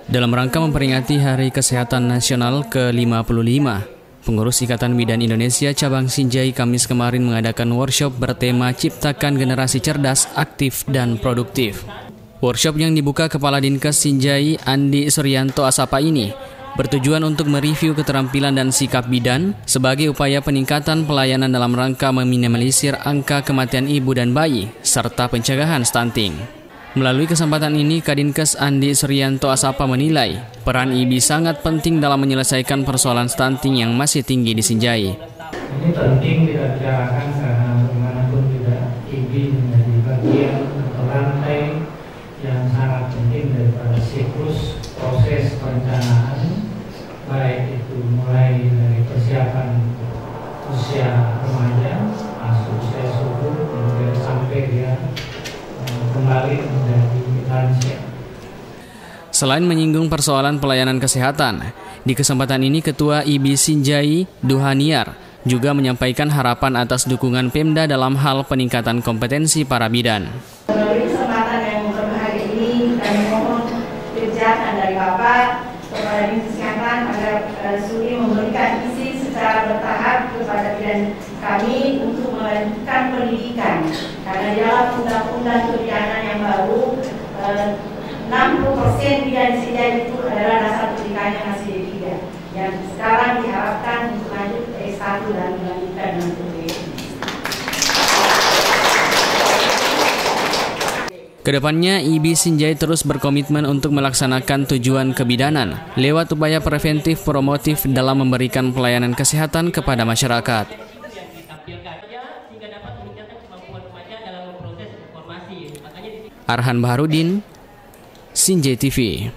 Dalam rangka memperingati Hari Kesehatan Nasional ke-55, pengurus Ikatan Bidan Indonesia Cabang Sinjai Kamis kemarin mengadakan workshop bertema Ciptakan Generasi Cerdas, Aktif, dan Produktif. Workshop yang dibuka Kepala Dinkes Sinjai Andi Suryanto Asapa ini bertujuan untuk mereview keterampilan dan sikap bidan sebagai upaya peningkatan pelayanan dalam rangka meminimalisir angka kematian ibu dan bayi, serta pencegahan stunting. Melalui kesempatan ini, Kadinkes Andi Suryanto Asapa menilai peran IBI sangat penting dalam menyelesaikan persoalan stunting yang masih tinggi di Sinjai. Ini penting kita bicarakan karena bagaimanapun juga IBI menjadi bagian atau rantai yang sangat penting daripada siklus proses perencanaan, baik itu mulai dari persiapan usia remaja, masuk usia subur, kemudian sampai dia kembali menjadi lansia. Selain menyinggung persoalan pelayanan kesehatan, di kesempatan ini Ketua IBI Sinjai Duhaniar juga menyampaikan harapan atas dukungan Pemda dalam hal peningkatan kompetensi para bidan. Melalui kesempatan yang berbahagia ini, kami mohon kebijakan dari Bapak kepada Dinas Kesehatan agar sudi memberikan isi secara bertahap kepada bidan kami untuk melanjutkan pendidikan. Karena dalam undang-undang kebidanan yang baru, 60% bidan Sinjai itu adalah dasar pendidikannya masih D3. Yang sekarang diharapkan untuk lanjut ke S1 dan melanjutkan dengan PhD. Kedepannya, IBI Sinjai terus berkomitmen untuk melaksanakan tujuan kebidanan lewat upaya preventif promotif dalam memberikan pelayanan kesehatan kepada masyarakat. Arhan Baharudin, Sinjai TV.